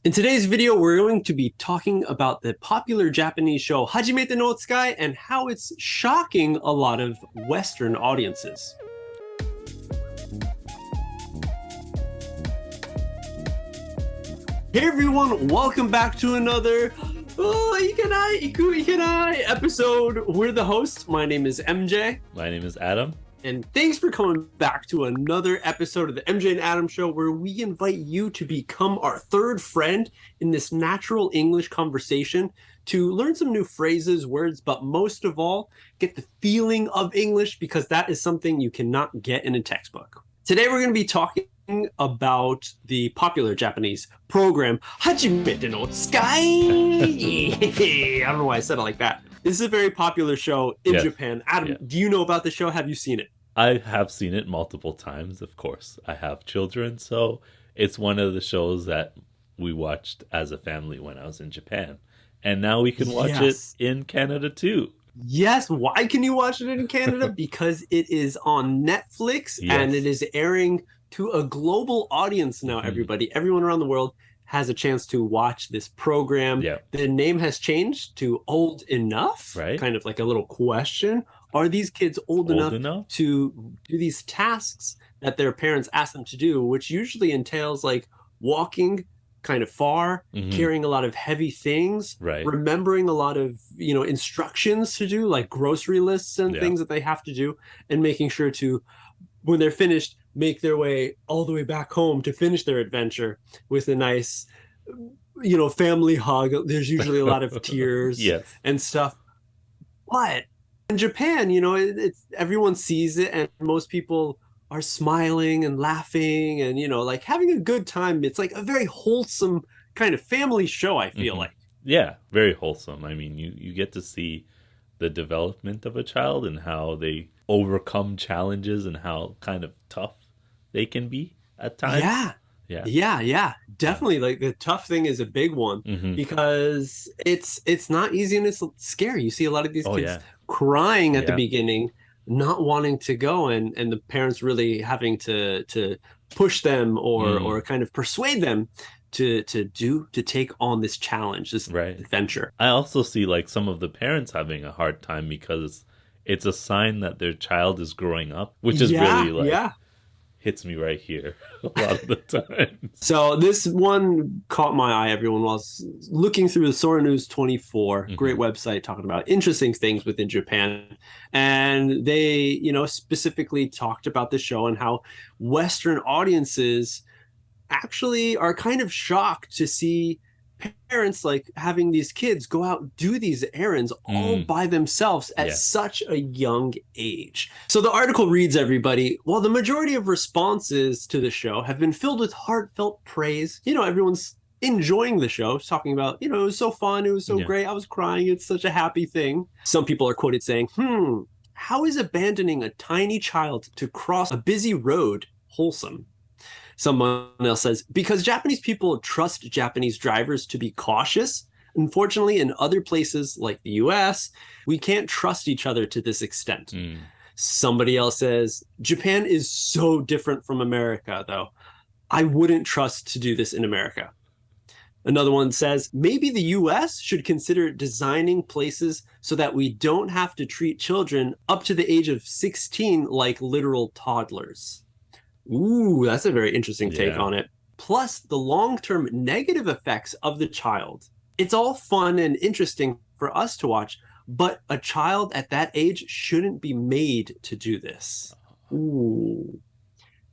In today's video, we're going to be talking about the popular Japanese showはじめてのおつかい and how it's shocking a lot of Western audiences. Hey everyone, welcome back to another episode. We're the hosts. My name is MJ. My name is Adam. And thanks for coming back to another episode of the MJ and Adam Show, where we invite you to become our third friend in this natural English conversation, to learn some new phrases, words, but most of all, get the feeling of English, because that is something you cannot get in a textbook. Today, we're going to be talking about the popular Japanese program, はじめてのおつかい. I don't know why I said it like that. This is a very popular show in Japan. Adam, do you know about the show? Have you seen it? I have seen it multiple times, of course. I have children, so it's one of the shows that we watched as a family when I was in Japan. And now we can watch it in Canada too. Yes. Why can you watch it in Canada? Because it is on Netflix and it is airing to a global audience now, everybody. Everyone around the world has a chance to watch this program. The name has changed to Old Enough, right? Kind of like a little question. Are these kids old enough to do these tasks that their parents ask them to do, which usually entails like walking kind of far, carrying a lot of heavy things, remembering a lot of, instructions to do, like grocery lists and things that they have to do, and making sure to, when they're finished, make their way all the way back home to finish their adventure with a nice, family hug. There's usually a lot of tears and stuff. But in Japan, it's everyone sees it, and most people are smiling and laughing and, like having a good time. It's like a very wholesome kind of family show, I feel like. Yeah, very wholesome. I mean, you get to see the development of a child and how they overcome challenges and how kind of tough they can be at times. Yeah, definitely. Like the tough thing is a big one because it's not easy and it's scary. You see a lot of these kids crying at the beginning, not wanting to go, and the parents really having to push them or kind of persuade them to take on this challenge, this adventure. I also see like some of the parents having a hard time because it's a sign that their child is growing up, which is really like hits me right here a lot of the time. So this one caught my eye, everyone, while I was looking through the Sora News 24, great website talking about interesting things within Japan. And they, specifically talked about the show and how Western audiences actually are kind of shocked to see parents like having these kids go out do these errands all by themselves at such a young age. So the article reads, everybody, while the majority of responses to the show have been filled with heartfelt praise, everyone's enjoying the show, talking about, it was so fun, it was so great, I was crying, it's such a happy thing. Some people are quoted saying, how is abandoning a tiny child to cross a busy road wholesome? Someone else says, because Japanese people trust Japanese drivers to be cautious. Unfortunately, in other places like the US, we can't trust each other to this extent. Somebody else says, Japan is so different from America, though. I wouldn't trust to do this in America. Another one says, maybe the US should consider designing places so that we don't have to treat children up to the age of 16 like literal toddlers. Ooh, that's a very interesting take on it. Plus, the long-term negative effects of the child. It's all fun and interesting for us to watch, but a child at that age shouldn't be made to do this. Ooh.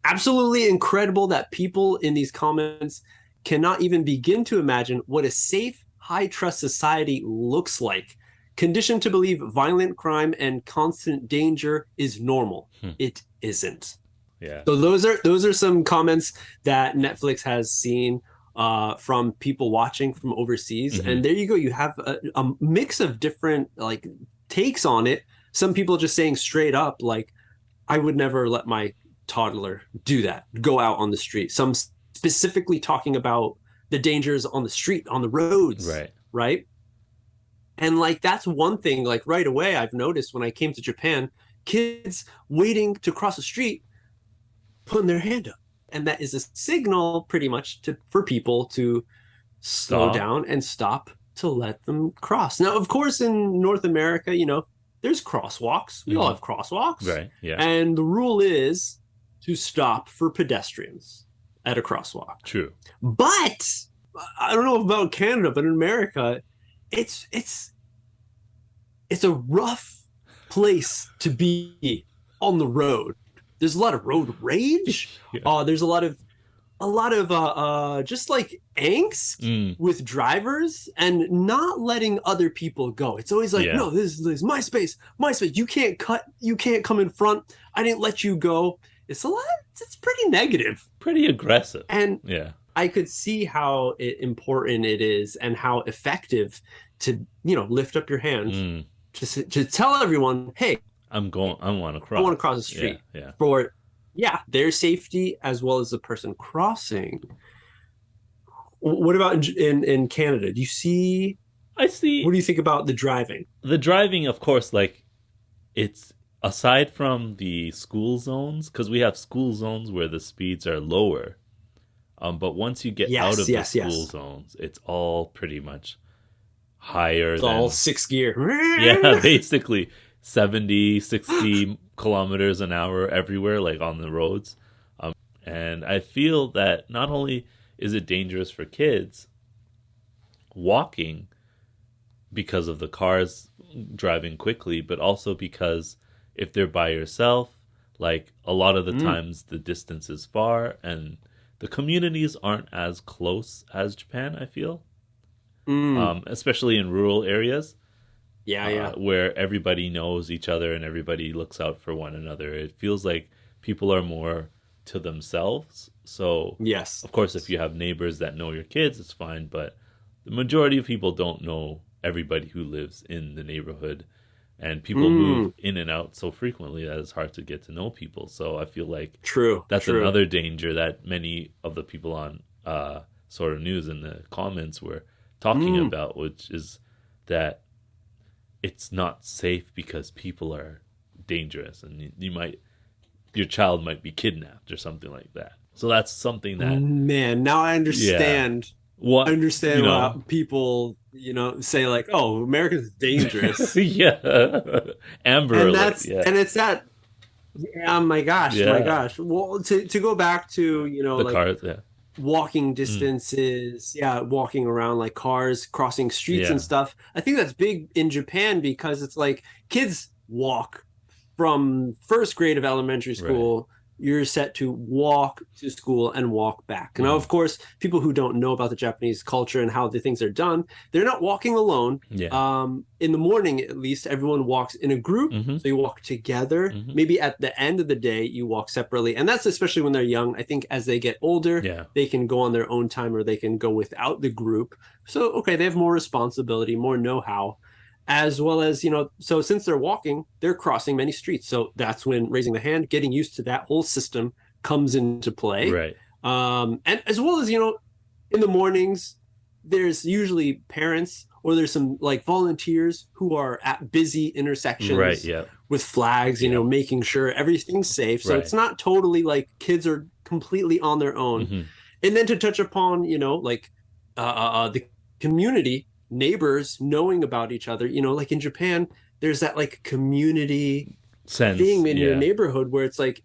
Absolutely incredible that people in these comments cannot even begin to imagine what a safe, high-trust society looks like, conditioned to believe violent crime and constant danger is normal. It isn't. So those are some comments that Netflix has seen from people watching from overseas. And there you go. You have a mix of different like takes on it. Some people just saying straight up, like, I would never let my toddler do that, go out on the street. Some specifically talking about the dangers on the street, on the roads. Right. And like, that's one thing, like right away, I've noticed when I came to Japan, kids waiting to cross the street, putting their hand up. And that is a signal pretty much for people to slow down and stop to let them cross. Now, of course, in North America, there's crosswalks. We all have crosswalks. Right, yeah. And the rule is to stop for pedestrians at a crosswalk. True. But I don't know about Canada, but in America, it's a rough place to be on the road. There's a lot of road rage. There's a lot of just like angst with drivers and not letting other people go. It's always like, no, this is my space. You can't come in front. I didn't let you go. It's pretty negative. Pretty aggressive. And I could see how important it is and how effective to, lift up your hand to tell everyone, hey, I want to cross. I want to cross the street for their safety as well as the person crossing. What about in Canada? Do you see? I see. What do you think about the driving? The driving, of course, like it's aside from the school zones, because we have school zones where the speeds are lower. But once you get out of the school zones, it's all pretty much higher. It's all 6th gear. Yeah, basically 70, 60 kilometers an hour everywhere, like on the roads. And I feel that not only is it dangerous for kids walking because of the cars driving quickly, but also because if they're by yourself, like a lot of the times the distance is far and the communities aren't as close as Japan, I feel. Especially in rural areas. Where everybody knows each other and everybody looks out for one another. It feels like people are more to themselves. So, of course, if you have neighbors that know your kids, it's fine. But the majority of people don't know everybody who lives in the neighborhood. And people move in and out so frequently that it's hard to get to know people. So I feel like that's another danger that many of the people on Sort of News in the comments were talking about, which is that it's not safe because people are dangerous and your child might be kidnapped or something like that. So that's something that now I understand. I understand why people say like, oh, America's dangerous. Amber and Alert, and it's that. Oh my gosh. Well, to go back to the cars, walking distances, walking around like cars, crossing streets and stuff. I think that's big in Japan because it's like kids walk from 1st grade of elementary school. You're set to walk to school and walk back. Now, of course, people who don't know about the Japanese culture and how the things are done, they're not walking alone. In the morning, at least, everyone walks in a group. So you walk together. Maybe at the end of the day, you walk separately. And that's especially when they're young. I think as they get older, they can go on their own time or they can go without the group. So, okay, they have more responsibility, more know-how. As well as, so since they're walking, they're crossing many streets. So that's when raising the hand, getting used to that whole system comes into play. Right. And as well as, in the mornings, there's usually parents or there's some like volunteers who are at busy intersections with flags, making sure everything's safe. So it's not totally like kids are completely on their own. And then to touch upon, like the community, neighbors knowing about each other, like in Japan, there's that like community thing in your neighborhood where it's like,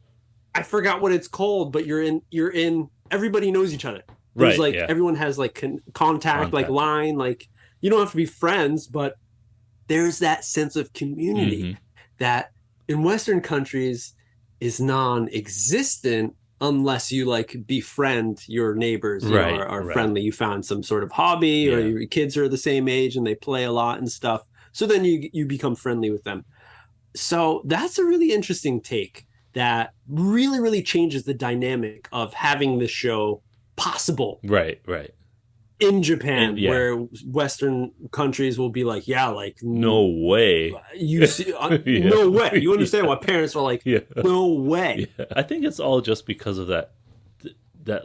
I forgot what it's called, but you're in, everybody knows each other. There's everyone has like contact, like line, like you don't have to be friends, but there's that sense of community that in Western countries is non-existent unless you like befriend your neighbors are friendly. You found some sort of hobby or your kids are the same age and they play a lot and stuff. So then you become friendly with them. So that's a really interesting take that really, really changes the dynamic of having this show possible. Right. In Japan, where Western countries will be like, no way. You see, no way. You understand why parents are like, no way. I think it's all just because of that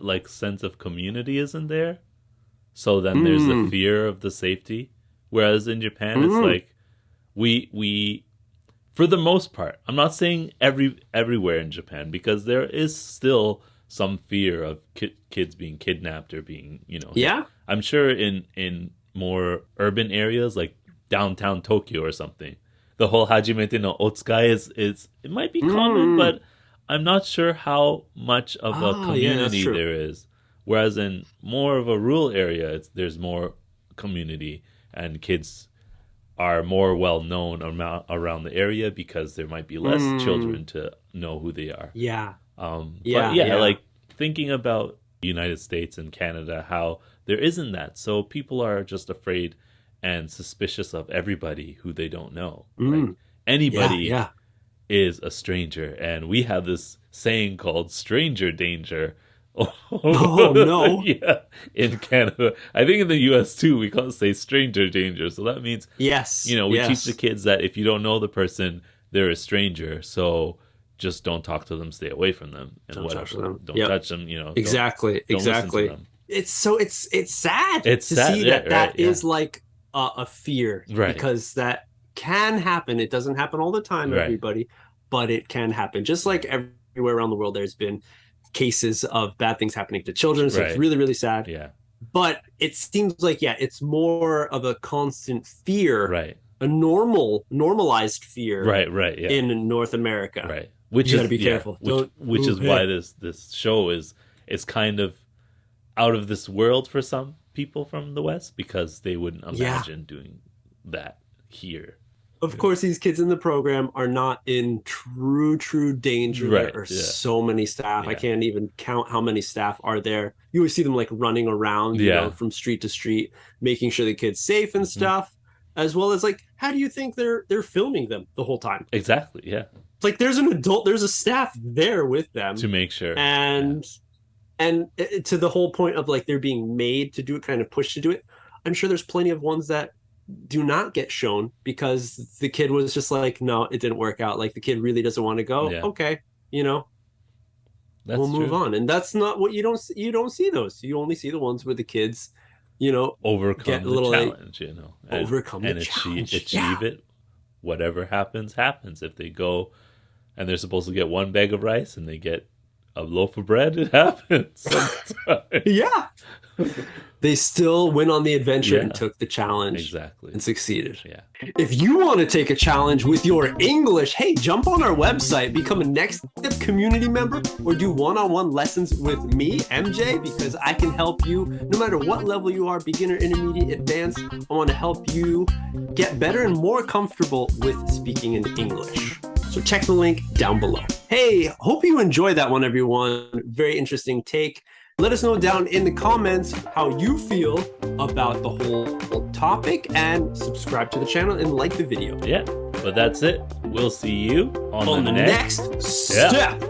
like sense of community isn't there. So then there's the fear of the safety. Whereas in Japan, it's like we for the most part, I'm not saying everywhere in Japan because there is still some fear of kids being kidnapped or being, Yeah. I'm sure in more urban areas like downtown Tokyo or something, the whole Hajimete no o tsukai is it might be common, but I'm not sure how much of a community there is. Whereas in more of a rural area, there's more community and kids are more well known around the area because there might be less children to know who they are. Yeah. Like thinking about the United States and Canada, how there isn't that. So people are just afraid and suspicious of everybody who they don't know. Like anybody is a stranger. And we have this saying called stranger danger. Oh, no. Yeah, in Canada. I think in the US too, we can't say stranger danger. So that means, we teach the kids that if you don't know the person, they're a stranger. So just don't talk to them, stay away from them, and Don't touch them. Don't touch them. Exactly. Don't listen to them. It's sad. It's to sad, see that is like a fear, because that can happen. It doesn't happen all the time, everybody, but it can happen. Just like everywhere around the world, there's been cases of bad things happening to children. So it's really, really sad. Yeah. But it seems like, it's more of a constant fear, a normalized fear, in North America, right? Which you got to be careful. Which is why this show is kind of out of this world for some people from the West, because they wouldn't imagine doing that here. Of course, these kids in the program are not in true danger. There are so many staff. I can't even count how many staff are there. You always see them like running around, from street to street, making sure the kid's safe and stuff, as well as like, how do you think they're filming them the whole time? Exactly. Yeah. Like there's a staff there with them to make sure, and to the whole point of like they're being made to do it, kind of pushed to do it. I'm sure there's plenty of ones that do not get shown because the kid was just like, no, it didn't work out. Like the kid really doesn't want to go. Okay, we'll move on. And that's not what you don't see those. You only see the ones where the kids, overcome get a the little challenge, overcome the challenge, achieve it. Whatever happens. If they go and they're supposed to get one bag of rice and they get a loaf of bread, it happens sometimes. They still went on the adventure and took the challenge and succeeded. If you want to take a challenge with your English, hey, jump on our website, become a Next Step community member, or do one-on-one lessons with me, MJ, because I can help you no matter what level you are, beginner, intermediate, advanced. I want to help you get better and more comfortable with speaking in English. So check the link down below. Hey, hope you enjoyed that one, everyone. Very interesting take. Let us know down in the comments how you feel about the whole topic, and subscribe to the channel and like the video. Yeah, but that's it. We'll see you on the next step.